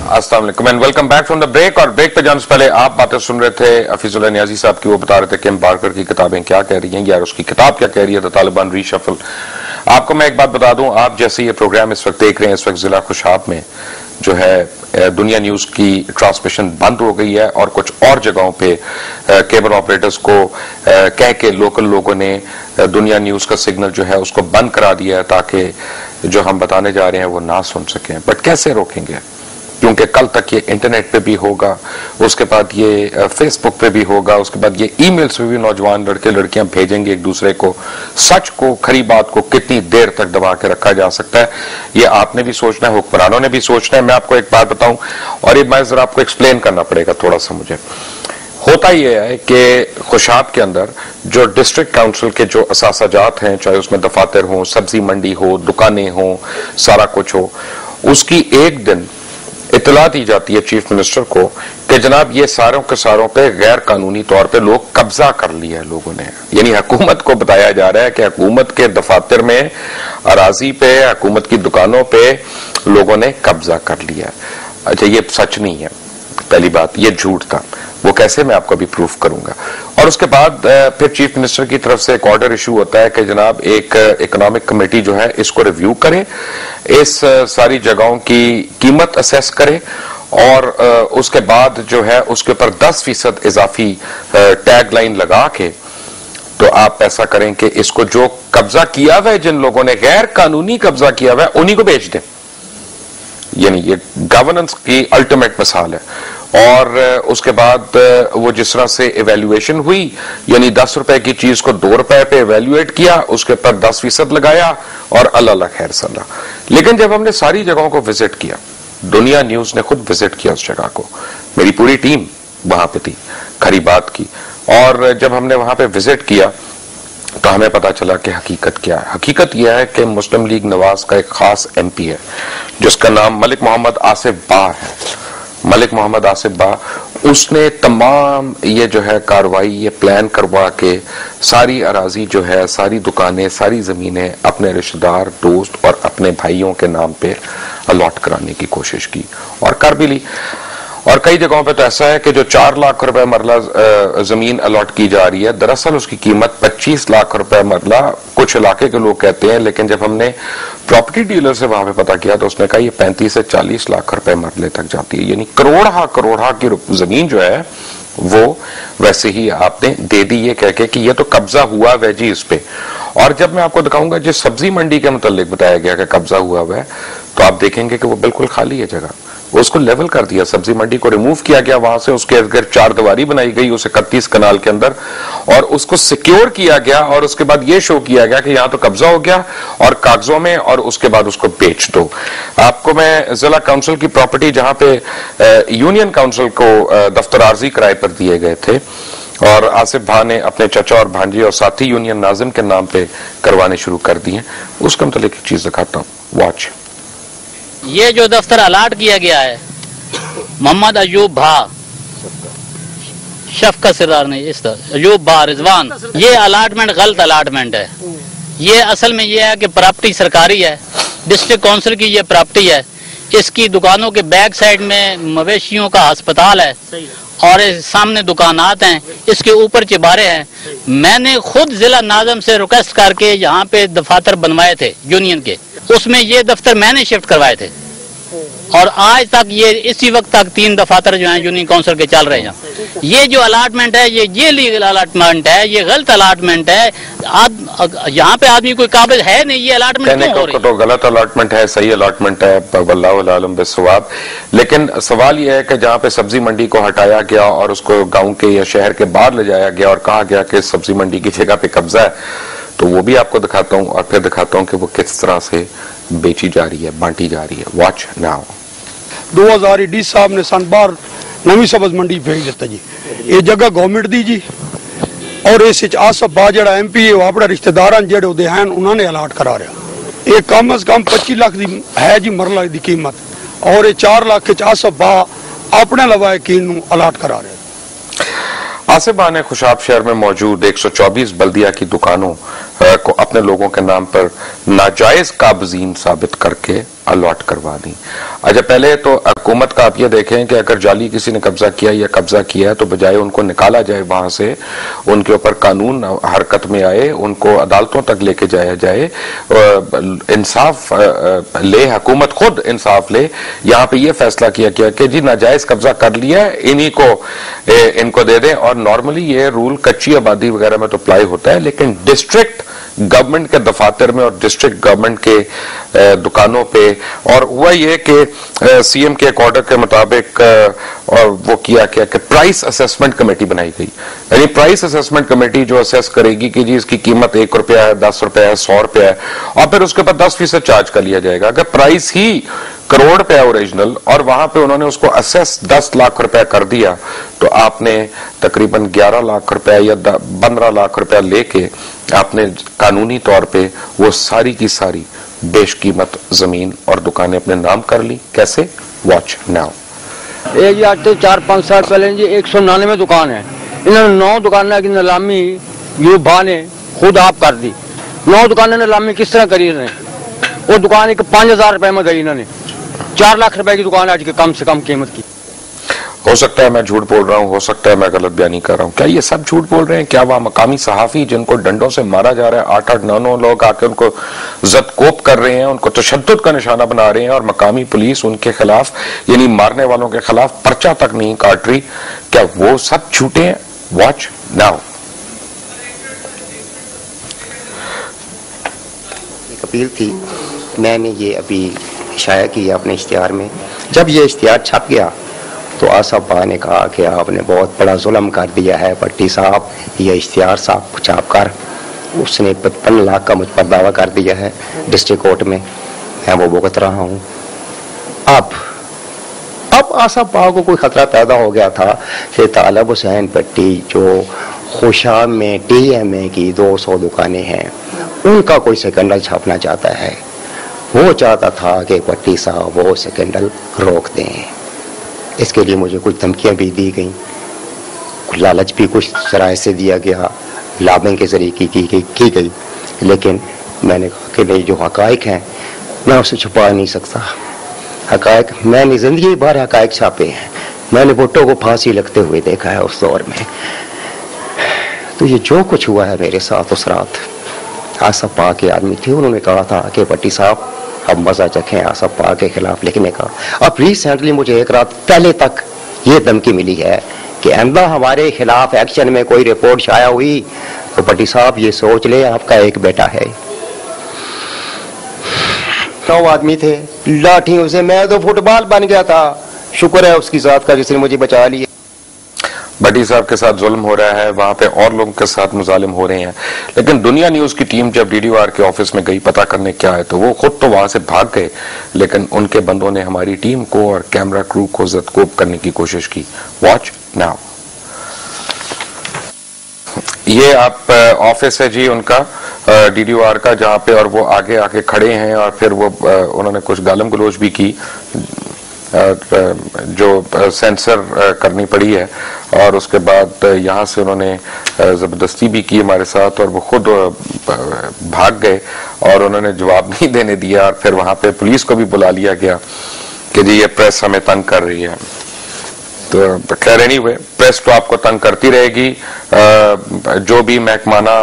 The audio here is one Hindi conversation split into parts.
अस्सलाम वालेकुम and welcome back from the break. और ब्रेक पे जाने से पहले आप बातें सुन रहे थे हफीजुल्लाह नियाजी साहब की। वो बता रहे थे कि बारकर की किताबें क्या कह रही हैं, यार उसकी किताब क्या कह रही है, द तालिबान रीशफल। आपको मैं एक बात बता दूं, आप जैसे ये प्रोग्राम इस वक्त देख रहे हैं, इस वक्त जिला खुशाब में जो है दुनिया न्यूज की ट्रांसमिशन बंद हो गई है और कुछ और जगहों पे केबल ऑपरेटर्स को कह के लोकल लोगों ने दुनिया न्यूज का सिग्नल जो है उसको बंद करा दिया है ताकि जो हम बताने जा रहे हैं वो ना सुन सकें। बट कैसे रोकेंगे, क्योंकि कल तक ये इंटरनेट पे भी होगा, उसके बाद ये फेसबुक पे भी होगा, उसके बाद ये ईमेल्स पे भी नौजवान लड़के लड़कियां भेजेंगे एक दूसरे को। सच को, खरी बात को कितनी देर तक दबा के रखा जा सकता है, ये आपने भी सोचना है, हुक्मरानों ने भी सोचना है। मैं आपको एक बात बताऊं और ये मैं जरा आपको एक्सप्लेन करना पड़ेगा थोड़ा सा मुझे। होता यह है कि खुशाब के अंदर जो डिस्ट्रिक्ट काउंसिल के जो असासाजात हैं, चाहे उसमें दफातर हो, सब्जी मंडी हो, दुकानें हो, सारा कुछ हो, उसकी एक दिन इतला दी जाती है चीफ मिनिस्टर को कि जनाब ये सारों के सारों पे गैर कानूनी तौर पे लोग कब्जा कर लिया है लोगों ने। यानी हुकूमत को बताया जा रहा है कि हुकूमत के दफातर में, अराजी पे, हुकूमत की दुकानों पे लोगों ने कब्जा कर लिया। अच्छा, ये सच नहीं है, पहली बात ये झूठ था। वो कैसे, मैं आपको अभी प्रूफ करूंगा। और उसके बाद फिर चीफ मिनिस्टर की तरफ से एक ऑर्डर इशू होता है कि जनाब एक इकोनॉमिक कमेटी जो है इसको रिव्यू करे, इस सारी जगहों की कीमत असेस करे और उसके बाद जो है उसके ऊपर 10% इजाफी टैग लाइन लगा के तो आप ऐसा करें कि इसको जो कब्जा किया हुआ है, जिन लोगों ने गैर कानूनी कब्जा किया हुआ है, उन्हीं को बेच दें। यानी ये गवर्नेंस की अल्टीमेट मिसाल है। और उसके बाद वो जिस तरह से इवेल्युएशन हुई, यानी 10 रुपए की चीज को 2 रुपए पे इवेल्युएट किया, उसके ऊपर 10% लगाया और अल्लाह खैर सल्ला। लेकिन जब हमने सारी जगहों को विजिट किया, दुनिया न्यूज ने खुद विजिट किया उस जगह को, मेरी पूरी टीम वहां पे थी खरी बात की, और जब हमने वहां पे विजिट किया तो हमें पता चला कि हकीकत क्या है। हकीकत यह है कि मुस्लिम लीग नवाज का एक खास MP है जिसका नाम मलिक मोहम्मद आसिफ बा है। मलिक मोहम्मद आसिफ बा, उसने तमाम ये जो है कार्रवाई, ये प्लान करवा के सारी अराजी जो है, सारी दुकानें, सारी जमीनें अपने रिश्तेदार, दोस्त और अपने भाइयों के नाम पे अलॉट कराने की कोशिश की और कर भी ली। और कई जगहों पे तो ऐसा है कि जो 4 लाख रुपए मरला जमीन अलॉट की जा रही है, दरअसल उसकी कीमत 25 लाख रुपए मरला कुछ इलाके के लोग कहते हैं, लेकिन जब हमने प्रॉपर्टी डीलर से वहां पे पता किया तो उसने कहा ये 35 से 40 लाख रुपए मरले तक जाती है। यानी करोड़ा की जमीन जो है वो वैसे ही आपने दे दी, ये कह के कि ये तो कब्जा हुआ है जी इस पे। और जब मैं आपको दिखाऊंगा जिस सब्जी मंडी के मुतालिक बताया गया कि कब्जा हुआ हुआ है, तो आप देखेंगे कि वो बिल्कुल खाली है जगह। उसको लेवल कर दिया, सब्जी मंडी को रिमूव किया गया वहां से, उसके अगर 4 दीवारी बनाई गई उस 31 कनाल के अंदर, और उसको सिक्योर किया गया और उसके बाद ये शो किया गया कि यहां तो कब्जा हो गया और कागजों में, और उसके बाद उसको बेच दो। आपको मैं जिला काउंसिल की प्रॉपर्टी जहां पे यूनियन काउंसिल को दफ्तर आर्जी किराए पर दिए गए थे और आसिफ भा ने अपने चचा और भांजी और साथी यूनियन नाजिम के नाम पे करवाने शुरू कर दिए, उसका मतलब एक चीज दिखाता हूँ, वॉच। ये जो दफ्तर अलाट किया गया है मोहम्मद अयूब भा, शफकत सरदार ने, इस तरह अयूब भा रिजवान, ये अलाटमेंट गलत अलाटमेंट है। ये असल में ये है कि प्रॉपर्टी सरकारी है, डिस्ट्रिक्ट काउंसिल की ये प्रॉपर्टी है। इसकी दुकानों के बैक साइड में मवेशियों का अस्पताल है और सामने दुकानात हैं, इसके ऊपर चिबारे हैं। मैंने खुद जिला नाज़िम से रिक्वेस्ट करके यहाँ पे दफातर बनवाए थे यूनियन के, उसमें ये दफ्तर मैंने शिफ्ट करवाए थे और आज तक ये इसी वक्त तक 3 दफातर जो हैं यूनियन काउंसिल के चल रहे हैं। ये जो अलाटमेंट है ये लीगल अलाटमेंट है, ये गलत अलाटमेंट है। यहाँ पे आदमी कोई काबिल है नहीं, ये अलाटमेंट क्यों हो रही है? तो गलत अलाटमेंट है, सही अलाटमेंट है, वल्लाहु आलम बिस्सवाब। लेकिन सवाल यह है कि जहाँ पे सब्जी मंडी को हटाया गया और उसको गाँव के या शहर के बाहर ले जाया गया और कहा गया कि सब्जी मंडी की जगह पे कब्जा है, तो वो भी आपको दिखाता हूँ और फिर दिखाता हूँ कि वो किस तरह से बेची जा रही है, बांटी जा रही है। Watch now. 2000 डी साहब ने सन बाहर नवी सब्ज मंडी भेज दिता जी, ये जगह गवर्नमेंट दी जी, और इस आसफ बा जड़ा MP है वो अपने रिश्तेदार जेड़े उदे हैं उन्होंने अलाट करा रहा। ये कम अज कम 25 लाख दी है जी मरला दी कीमत, और ये 4 लाख आसफ बा अपने लवायकीन अलाट करा रहे। आसिफ बा ने खुशाब शहर में मौजूद 124 बल्दिया की दुकानों को अपने लोगों के नाम पर नाजायज काबजीन साबित करके अलॉट करवा दी। अच्छा, पहले तो हुकूमत का आप ये देखें कि अगर जाली किसी ने कब्जा किया या कब्जा किया है तो बजाय उनको निकाला जाए वहां से, उनके ऊपर कानून हरकत में आए, उनको अदालतों तक लेके जाया जाए, इंसाफ ले, हुकूमत खुद इंसाफ ले। यहाँ पे ये फैसला किया गया कि जी नाजायज कब्जा कर लिया है, इन्हीं को इनको दे दें। और नॉर्मली ये रूल कच्ची आबादी वगैरह में तो अप्लाई होता है, लेकिन डिस्ट्रिक्ट गवर्नमेंट के दफातर में और डिस्ट्रिक्ट गवर्नमेंट के दुकानों पे, और हुआ ये कि सीएम के एक ऑर्डर के मुताबिक और वो किया क्या कि प्राइस असेसमेंट कमेटी बनाई गई। यानी प्राइस असेसमेंट कमेटी जो असेस करेगी कि जी इसकी कीमत 1 रुपया है, 10 रुपया है, 100 रुपया है, और फिर उसके ऊपर 10% चार्ज कर लिया जाएगा। अगर प्राइस ही करोड़ रुपया ओरिजिनल और वहां पे उन्होंने उसको असेस 10 लाख रुपया कर दिया, तो आपने तकरीबन 11 लाख रुपया या 15 लाख रुपया लेके आपने कानूनी तौर पे वो सारी की सारी बेशकीमत जमीन और दुकानें अपने नाम कर ली। कैसे? Watch now. एक आज तो 4-5 साल पहले जी 199 दुकान है, इन्होंने 9 दुकानें की नीलामी यूं भा ने खुद आप कर दी। 9 दुकानें नीलामी किस तरह करी इन्होंने? वो दुकान एक 5000 रुपए में गई, इन्होंने 4 लाख रुपए की दुकान आज के कम से कम कीमत की। हो सकता है मैं झूठ बोल रहा हूं, हो सकता है मैं गलत बयानी कर रहा हूं। क्या ये सब झूठ बोल रहे हैं? क्या वह मकामी सहाफी जिनको डंडों से मारा जा रहा है, 8-8, 9-9 लोग आके उनको जदकोप कर रहे हैं, उनको तशद्दुद का निशाना बना रहे हैं, और मकामी पुलिस उनके खिलाफ यानी मारने वालों के खिलाफ पर्चा तक नहीं काट रही, क्या वो सब झूठे हैं? Watch now. एक अपील थी, मैंने ये अभी शाया किया अपने इश्तिहार में। जब ये इश्तिहार छप गया तो आसफ बा ने कहा कि आपने बहुत बड़ा जुल्म कर दिया है भट्टी साहब, ये इश्तिहार साहब छाप कर उसने 55 लाख का मुझ पर दावा कर दिया है डिस्ट्रिक्ट कोर्ट में, मैं वो भुगत रहा हूँ। अब आसफ बा को कोई खतरा पैदा हो गया था कि तालब हुसैन भट्टी जो खुशाब में TMA की 200 दुकानें हैं, उनका कोई सेकेंडल छापना चाहता है। वो चाहता था कि भट्टी साहब वो सेकेंडल रोक दें। इसके लिए मुझे कुछ धमकियां भी दी गई, लालच भी कुछ सराय से दिया गया, लाभों के जरिए की गई, लेकिन मैंने कहा कि नहीं, जो हकायक हैं मैं उसे छुपा नहीं सकता। हकायक मैंने जिंदगी भर हकायक छापे हैं, मैंने भुट्टो को फांसी लगते हुए देखा है उस दौर में। तो ये जो कुछ हुआ है मेरे साथ उस रात, आसफ बा के आदमी थे, उन्होंने कहा था कि भट्टी साहब अब मजा चखें आसफ बा के खिलाफ लिखने का। अब रिसेंटली मुझे एक रात पहले तक ये धमकी मिली है कि आइंदा हमारे खिलाफ एक्शन में कोई रिपोर्ट शाया हुई तो भट्टी साहब ये सोच ले आपका एक बेटा है। 9 आदमी थे, लाठियों से मैं तो फुटबॉल बन गया था। शुक्र है उसकी जात का जिसने मुझे बचा लिया। भट्टी साहब के साथ जुल्म हो रहा है, वहां पे और लोगों के साथ मुजालिम हो रहे हैं, लेकिन दुनिया न्यूज की टीम जब DDOR के ऑफिस में गई पता करने क्या है, तो वो खुद तो वहां से भाग गए, लेकिन उनके बंदों ने हमारी टीम को और कैमरा क्रू को जदकोप करने की कोशिश की। Watch now. ये आप ऑफिस है जी उनका DDOR का, जहां पे, और वो आगे आके खड़े हैं, और फिर वो उन्होंने कुछ गालम गलोच भी की जो सेंसर करनी पड़ी है, और उसके बाद यहाँ से उन्होंने जबरदस्ती भी की हमारे साथ, और वो खुद भाग गए और उन्होंने जवाब नहीं देने दिया, और फिर वहां पे पुलिस को भी बुला लिया गया कि जी ये प्रेस हमें तंग कर रही है। तो खैर एनीवे, प्रेस तो आपको तंग करती रहेगी। जो भी महकमाना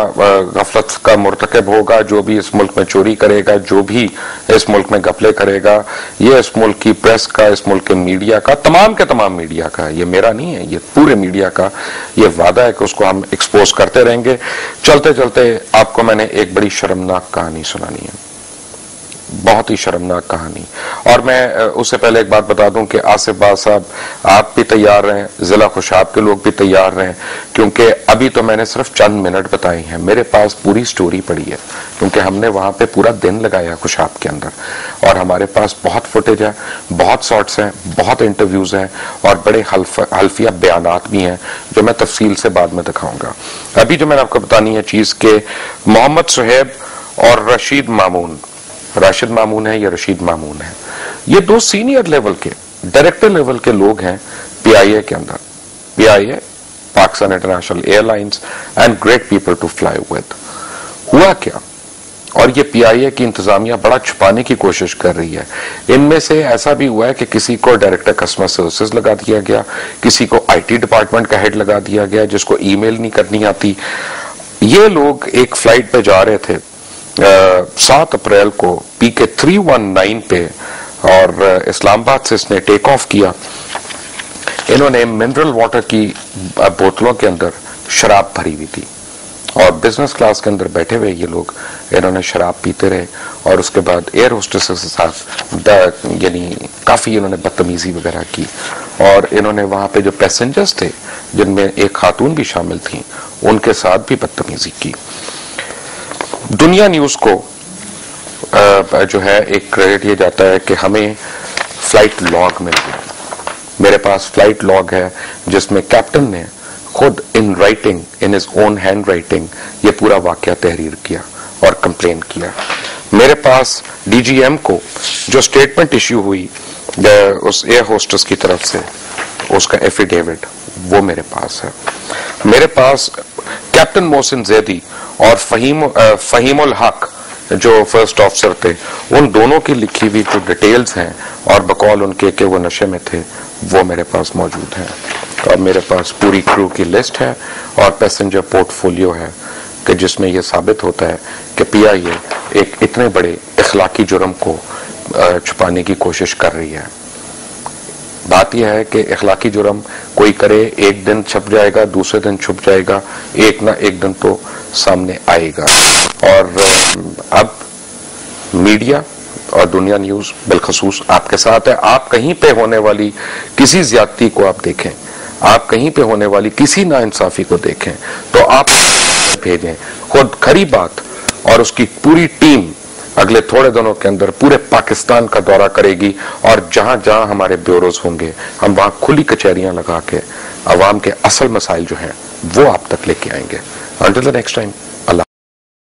गफलत का मुर्तकब होगा, जो भी इस मुल्क में चोरी करेगा, जो भी इस मुल्क में गफले करेगा, ये इस मुल्क की प्रेस का, इस मुल्क के मीडिया का, तमाम के तमाम मीडिया का, ये मेरा नहीं है, ये पूरे मीडिया का ये वादा है कि उसको हम एक्सपोज करते रहेंगे। चलते चलते आपको मैंने एक बड़ी शर्मनाक कहानी सुनानी है, बहुत ही शर्मनाक कहानी। और मैं उससे पहले एक बात बता दूं कि आसिफ बा साहब आप भी तैयार रहें, जिला खुशाब के लोग भी तैयार रहें, क्योंकि अभी तो मैंने सिर्फ चंद मिनट बताए हैं, मेरे पास पूरी स्टोरी पड़ी है, क्योंकि हमने वहां पे पूरा दिन लगाया खुशाब के अंदर, और हमारे पास बहुत फुटेज है, बहुत शॉट्स हैं, बहुत इंटरव्यूज हैं, और बड़े हल्फिया बयानात भी हैं जो मैं तफसील से बाद में दिखाऊंगा। अभी जो मैंने आपको बतानी है चीज के मोहम्मद सुहेब और रशीद मामून, राशिद मामून है या रशीद मामून है, ये 2 सीनियर लेवल के, डायरेक्टर लेवल के लोग हैं PIA के अंदर। PIA, Pakistan international airlines, and great people to fly with. हुआ क्या और ये पीआईए की इंतजामिया बड़ा छुपाने की कोशिश कर रही है। इनमें से ऐसा भी हुआ है कि किसी को डायरेक्टर कस्टमर सर्विसेज लगा दिया गया, किसी को आईटी डिपार्टमेंट का हेड लगा दिया गया, जिसको ईमेल नहीं करनी आती। ये लोग एक फ्लाइट पे जा रहे थे 7 अप्रैल को PK 319 पे, और इस्लामाबाद से इसने टेक ऑफ किया। इन्होंने मिनरल वाटर की बोतलों के अंदर शराब भरी हुई थी और बिजनेस क्लास के अंदर बैठे हुए ये लोग इन्होंने शराब पीते रहे, और उसके बाद एयर होस्टेस के साथ यानी काफी इन्होंने बदतमीजी वगैरह की, और इन्होंने वहां पे जो पैसेंजर्स थे जिनमें एक खातून भी शामिल थी उनके साथ भी बदतमीजी की। दुनिया न्यूज को जो है एक क्रेडिट ये जाता है कि हमें फ्लाइट लॉग मिल गया। मेरे पास फ्लाइट लॉग है जिसमें कैप्टन ने खुद in writing, in his own hand writing, ये पूरा वाकया तहरीर किया और कंप्लेन किया। मेरे पास DGM को जो स्टेटमेंट इश्यू हुई उस एयर होस्टेस की तरफ से, उसका एफिडेविट वो मेरे पास है। मेरे पास कैप्टन मोहसिन जैदी और फहीमुल हक जो फर्स्ट ऑफिसर थे, उन दोनों की लिखी हुई जो डिटेल्स हैं और बकौल उनके कि वो नशे में थे, वो मेरे पास मौजूद है। और मेरे पास पूरी क्रू की लिस्ट है और पैसेंजर पोर्टफोलियो है कि जिसमें यह साबित होता है कि PIA एक इतने बड़े इखलाकी जुर्म को छुपाने की कोशिश कर रही है। बात यह है कि इखलाकी जुर्म कोई करे, एक दिन छप जाएगा, दूसरे दिन छुप जाएगा, एक ना एक दिन तो सामने आएगा। और अब मीडिया और दुनिया न्यूज बिलखसूस आपके साथ है। आप कहीं पे होने वाली किसी ज्यादती को आप देखें, आप कहीं पे होने वाली किसी नाइंसाफी को देखें तो आप भेजें। खुद खरी बात और उसकी पूरी टीम अगले थोड़े दिनों के अंदर पूरे पाकिस्तान का दौरा करेगी, और जहां जहां हमारे ब्यूरोज होंगे हम वहां खुली कचहरियां लगा के अवाम के असल मसाइल जो हैं वो आप तक लेके आएंगे। Until the next time.